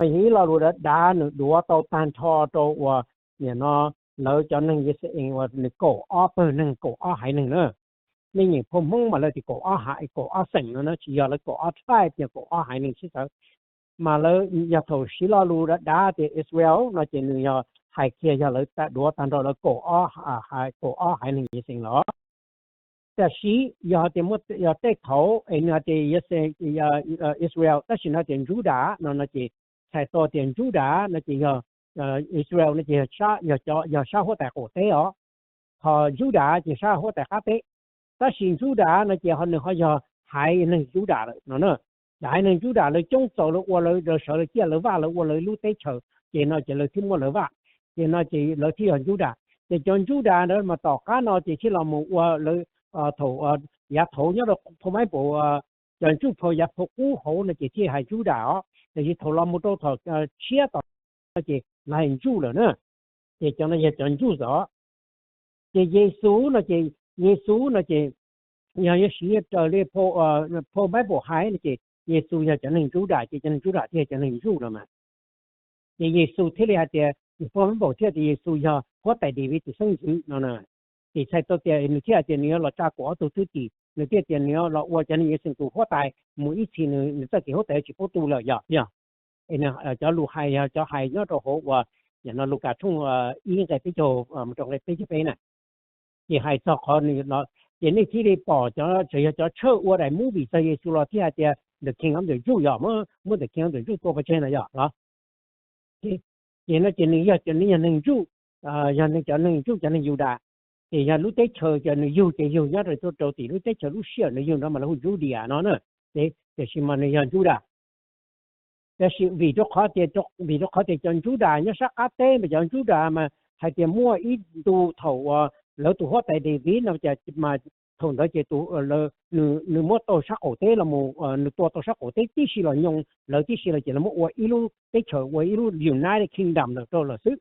Hi là rồi đã nữa đua tàu tan cho tàu và nhà nó lỡ cho nên cái sự và cổ offer nên cổ ở hải nữa nên những phong mong mà là thì cổ ở hải cổ ở sảnh nó chỉ là cổ ở tribe thì cổ ở hải chứ sao mà lỡ nhà thầu xí là rồi đã thì Israel nó chỉ là hải kia giờ lỡ ta đua tan rồi là cổ ở hải cổ ở hải cái sự đóแต่是要的么要带头，那的也是要Israel，但是那点主打，那的才多点主打，那就要Israel 那就要杀火大火的哦，和主打就杀火大咖啡，但是主打那就可能好像还能主打了，还能主打了，中走了我了少了见了话了，我了路得球，就了听我了话，就了听主打，就讲主打了嘛，大家呢就去了么我了。thổ giá thổ nhớ được thổ mấy bộ chẳng chút thổ giá thổ cũ hậu là chỉ hay chú đạo thì thổ làm một thổ chia tỏ chỉ là hình chú rồi nữa thì cho nên chẳng chú rõ thì Giêsu là chỉ nhờ Giêsu trở lên phô mấy bộ hai là chỉ Giêsu là chẳng hình chú đạo chỉ chẳng chú đạo thì chẳng hình chú rồi mà thì Giêsu thế là thì phô mấy bộ thì Giêsu là có tại địa vị sinh tử nó nè thì sai tôi tiền người kia tiền nhiều là cha của tôi thứ gì người kia tiền nhiều là qua cho nên sinh tụ hóa tài mỗi ít thì người ta chỉ hóa tài chỉ có tu là giờ nên cho lũ hay cho hay nhớ đồ hộ và nhà nó lũ cả chung ý cái cái chỗ trong cái cái này thì hay cho họ nó thì nên khi đi bỏ cho chơi qua đây mua bị sai số là thì được kinh nghiệm được chủ yếu mà được kinh nghiệm được chủ tôi phải chơi này đó thì nó chỉ nên nên chủ giờ nên cho nên chủ cho nên yêu đã thì nhà lúc tết chờ cho nó yêu nhất rồi tôi đầu thì lúc tết chờ lúc xưa nó yêu nó mà nó yêu đi à nó nữa để xin mà nó yêu chú đãแต่vì cho khó thì chọn chú đã nhớ sắc áp tế mà chọn chú đã mà hay tiền mua ít tu thầu lỡ tu hóa tại địa ví nóจะmà thầu đó chỉ tu lỡ nửa mua tàu sắc cổ tế là một nửa tàu sắc cổ tế tí xí là nhung lỡ tí xí là chỉ là một ít lúc tết chờ ít lúc United Kingdom là tôi là sức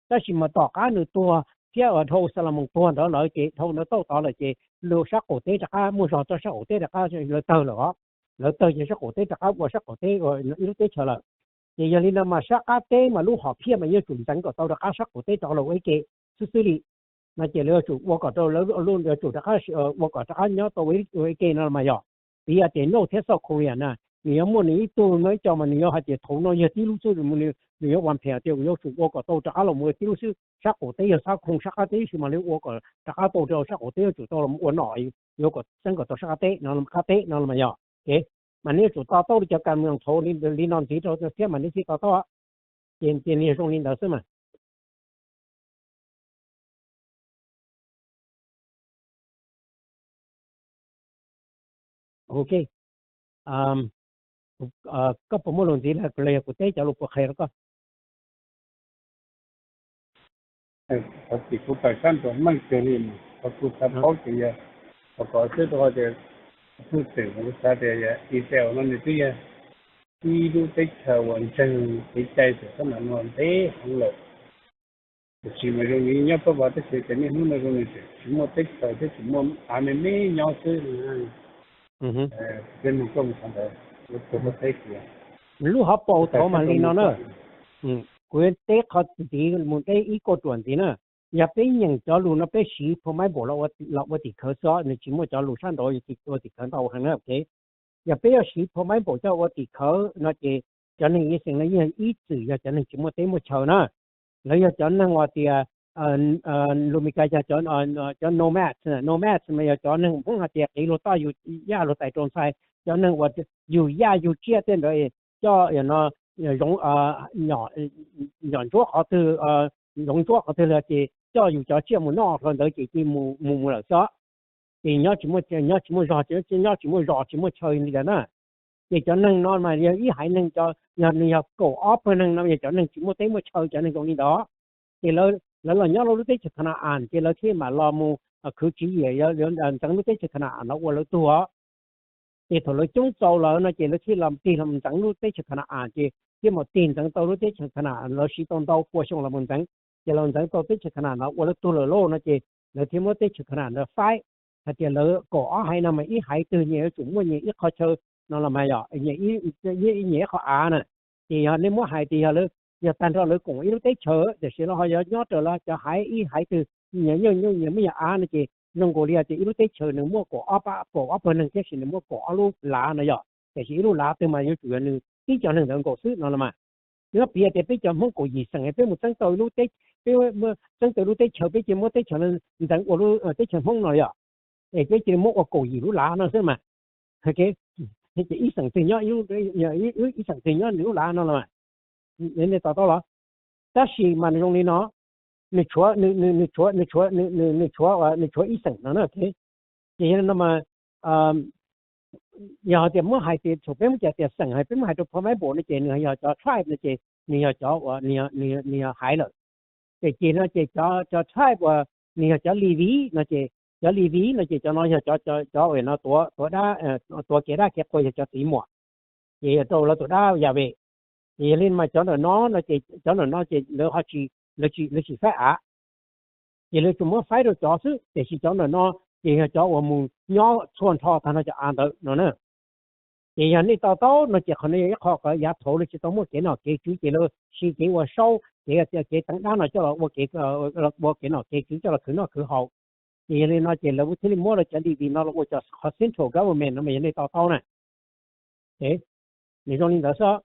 แต่是mà tỏ cá nửa tua theo ở thâu sao là một tuần đó lợi chị thâu nó tốt đó là chị lưu sắc cổ tế đặc á mua sò cho sắc cổ tế đặc á lợi tơ rồi lợi tơ chỉ sắc cổ tế đặc á và sắc cổ tế rồi lúc tế chờ lợi thì giờ nên mà sắc á tế mà lúc họ kia mà như chuẩn chắn của tao đặc á sắc cổ tế cho là cái kệ xử lý mà chỉ lừa chủ qua cả tao luôn lừa chủ đặc á qua cả đặc á nhớ tao với kệ nó mà giờ bây giờ tiền nô thế sao Korea nè nếu muốn ní tôi mới cho mà nếu hay chỉ thấu nó như tí lúc xưa mình nếu hoàn thiện thì nếu chủ qua cả tao đặc á là một tí lúc xưa sắc cổ tế là sao không sắc cổ tế thì mà nếu qua cả đặc á tao cho sắc cổ tế chủ tao là một nổi nếu có chân của tao sắc tế nó là cá tế nó là mà giờ ok mà nếu chủ tao tao cho cảm nhận thấu liên non gì cho thế mà nếu chỉ tao tao tiền liên xong liên đó xem mà ok có một lần gì là cái của tế cho lúc có khair có Tapi kita kan tu memang cerim, aku tak tahu dia, aku tu tu dia, tu tu saya dia, Israel mana tu ya, itu tak kawan ceng, kita itu kan mana deh, Allah. Chỉ mà rồi nghĩ nhớ có bảo tới cái này không là rồi chứ, chỉ một tích thời thế chỉ một anh mấy nhau chứ, bên mình không thành được, lúc có thấy kìa. Lúc họ bảo tao mà liên nó nữa, quyền tế họ thì một cái ý cố chuẩn thì nữa. Nhà bé nhận cho luôn nó bé xí phụ mấy bộ là thì khởi số nên chỉ muốn cho luôn sang đó thì khởi đầu hàng nữa ok nhà bé xí phụ mấy bộ cho thì khởi nó chỉ cho nên cáiสิ่งnày ý chữ cho nên chỉ muốn tới một chiều nữa lấy cho nên thì lúc mình cái cho nomad mà cho nên cũng hạt tiệt lô taอยู่ย่าlô tại trong sai cho nênอยู่ย่าอยู่เชี่ยเต้นrồi cho nó giống nhỏ chỗ họ từ giống chỗ họ từ là chỉ cho dù cho chia một nọ còn đỡ chỉ mù là cho thì nhớ chỉ một rõ chỉ một chơi như thế nè thì cho nên nó mà ý hại nên cho nhờ cổ ốp nên nó cho nên chỉ một chơi cho nên trong đó thì là nhớ lúc đấy chỉ khả năng thì là khi mà lo mu cứ chỉ gì chẳng lúc đấy chỉ khả năng nó qua lúc tua thì thôi lúc chúng sau là nó chỉ là khi làm tiền chẳng lúc đấy chỉ khả năng thì khi mà tiền chẳng tao lúc đấy chỉ khả năng nó chỉ tông tao qua xong là mình chẳng chỉ là chẳng tao đấy chỉ khả năng nó qua lúc tua là lô nó chỉ là khi mà đấy chỉ khả năng nó phải thì là cổ hay là mà ý hại từ nhiều chúng mua nhiều ít khó chơi nó là mày nhỏ nhiều ít khó nè thì họ nên mua hai thì họ lấy giờ tan ra lấy cũng ít tết chờ để xem họ giờ nhớ trở lại cho hai từ nhớ mấy nhà này chị nông cổ lia thì ít tết chờ nên mua cổ áp bên cái gì nên mua cổ luôn lá này giờ để chỉ luôn lá từ mà như chuyện nên tí cho nên cổ xứ nó là mà nếu bây giờ bây giờ không có gì sang cái một tháng tới lúc tết bây giờ tháng tới lúc tết chờ bây giờ mua tết chờ nên tháng của lúc tết chờ không nói à để cái chỉ mua cổ gì lúc lá nó xứ mà ok thì chỉ ít sang tiền nhớ ít sang tiền nhớ lúc lá nó là mà nên để tao đó ta chỉ mà dùng đi nó你戳一省了呢，对，也那么要点么还得除非么叫点省，还别么还得旁边部那些你要叫 tribe 那些，你要叫我你要海了，这些呢这叫 tribe 我你要叫 Levi 那些叫 Levi 那些叫那要叫为那多大多给他给过去叫什么，也到了多大也为，也另嘛叫那些叫那些那好去。那是phải à, vậy là chúng nó phải được cho sự để chỉ cho nó thì cho我们nhỏ穿套它那就按到nó nữa, thì hiện nay tao nó chỉ còn này khó cái giá thổ nó chỉ tao mua cái nào cái chú cái nó chỉ cái我收cái等单了叫了我cái nào cái chú cho là nó cứ hậu, thì hiện nay nó chỉ là cái mua là chỉ đi nó là我叫 central government 那么现在tao呢，诶，你说你咋说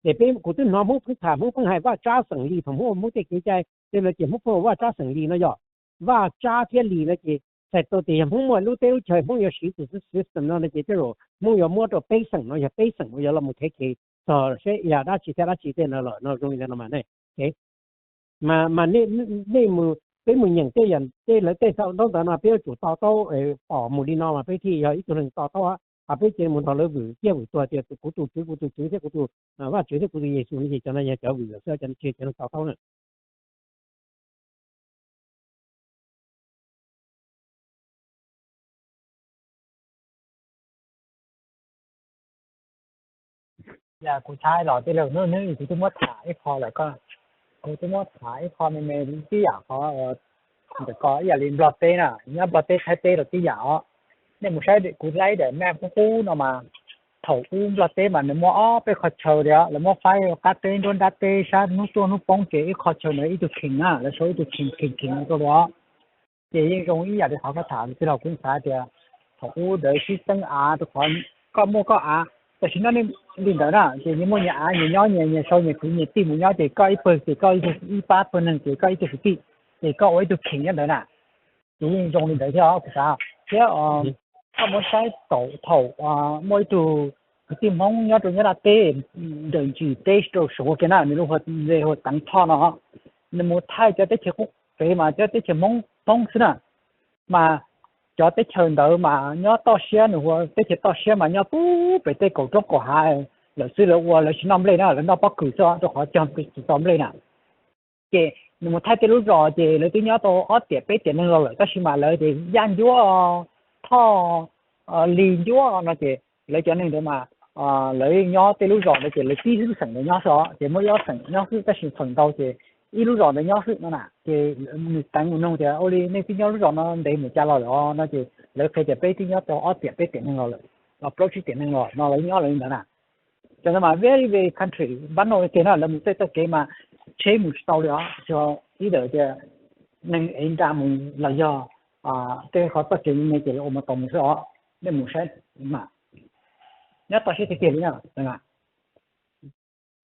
？để bên của tôi nó muốn thả muốn hay và trả xử lý thằng muốn muốn cái cái đây là chỉ muốn và trả xử lý nó rồi và trả thiên lý nó chỉ tại tôi thì muốn mua lúc tới trời muốn có sử dụng system nó chỉ cái rồi muốn có mua được base nó là base nó là một cái rồi sẽ là đã chỉ tên nó rồi nó mà này thế mà nên cái mình nhận cái nhận cái là cái sau đó là bây giờ chủ tao bỏ một đi nó mà bây thì ít người tao á à bây giờ mình thảo luận về cái vụตัวcái cụ tụ cái cụ tụ và cái cụ tụ gì xuống thì cho nên trở về rồi cho nên nó tao tao nữa giờ cụ trai rồi cái lần nữa thì cụ tôi mất thả cái kho lại con cụ tôi mất thả cái kho mình cái giả kho để có giờ liền bọt tê nè nhá bọt tê thay tê là cái giả nên một sai cụ lấy để mẹ cũng khu nào mà thầu bọt tê mà nó muaไปขอเชอเดียวแล้วmuaไฟcắt têโดนดัดเตชานุ่ตัวนุ่ปงเก๋ขอเชอเนี่ยอีตัวขิงอ่ะแล้วช่วยตัวขิงตัวเดียวเจ๋ยังตรงนี้อยากจะเขาก็ถามที่เราคุ้นสายเดียวthầu để systemตัวคนก็muaก็แต่ฉันนั่นลินเดอร์นะเจนี่มันเนี่ยโซเนี่ยคือเนี่ยตีมันเนี่ยเจก็อีเปิดเจก็อีป้าเปิดนั่นเจก็อีตัวสิบเจก็ไว้ตัวขิงกันเดอร์นะเจยังตรงลินเดอร์ที่เขาภาษาเจ้าถ้ามันใช้mỗiตัวตีมันเนี่ยตัวเนี่ยละเต้เดินจีเต้ตัวสูงกันนะนี่รู้ว่าตั้งท่อเนาะนี่มันไทยจะได้เชื่อไปมาจะได้เชื่อมันต้องสินะมาcho tới trường đỡ mà nhớ to xe nữa tới chỉ to xe mà nhớ bú phải tới cổ trúc của hai là xưa là qua là năm lên đó là nó bắt cử cho họ chọn cái tóm lên nè chị nhưng mà thay cái lúc rồi chị lấy tôi nhớ tôi ở tiệm bé tiệm năng rồi cái mà lấy thì gian chúa thọ liền chúa nó chị lấy cho nên để mà lấy nhớ tới lúc rồi để chị lấy tí thứ sẵn để nhớ sợ chị mới nhớ sẵn nhớ cái sự phần đầu chị ít lúc rồi để nhớ sự nó nè thì tăng một nông thì ôi nên cái nhớ lúc rồi nó để mình trả lời đó nó chỉ lấy phải để bé tí nhớ tôi ở tiệm bé tiệm năng rồi approach tiệm năng rồi nó lấy nhớ lại nữa nè cho nên mà very country bắt đầu cái nào là mình sẽ cái mà chế một sau đó cho ý đỡ cho nên anh ta mình là do cái khó phát triển này chỉ là một tổng số nên một set mà nhớ tôi sẽ thực hiện nhá đúng không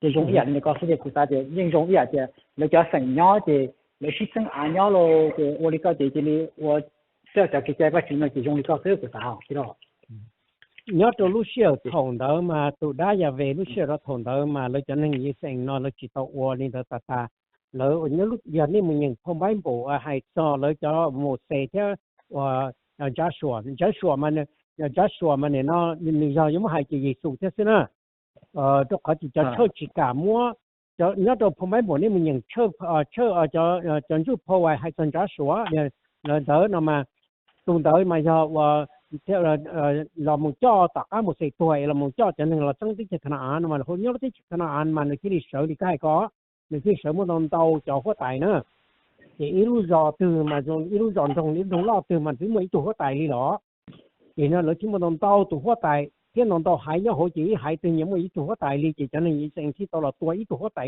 thì chúng hiện này có sự việc của ta thì nhưng chúng hiện thì lấy cho sinh nhớ thì lấy sinh sinh ăn nhớ rồi thì tôi đi coi thì tôi sẽ cho cái trái phát triển này thì chúng đi coi sự của ta học cái đó nhớ từ lúc xưa thằng đó mà tụi đã giờ về lúc xưa đó thằng đó mà lấy cho nên như sinh nó lấy chỉ tàu ô nên ta lấy nhớ lúc giờ này mình nhận không bán bộ hay cho lấy cho một xe theo Joshua mà này nó mình giờ giống hay chỉ số thế nữa tôi có chỉ cho chơi chỉ cả mua cho nhớ từ không bán bộ này mình nhận chơi cho giúp Paul hay cho Joshua là đỡ nó mà tụi đó mà giờ theo là một cho tất cả một sự tuổi là một cho nên là trong cái thằng án mà hồi nhớ cái thằng án mà cái lịch sử thì cái có lịch sử một đồng tàu cho có tài nữa thì ít lúc giờ từ mà rồi ít lúc dọn trong ít lúc lo từ mà thứ mấy tuổi có tài đi đó thì nó là chỉ một đồng tàu tuổi có tài 天龙到海要好似海對有冇一組大理就真係成次到落多一組大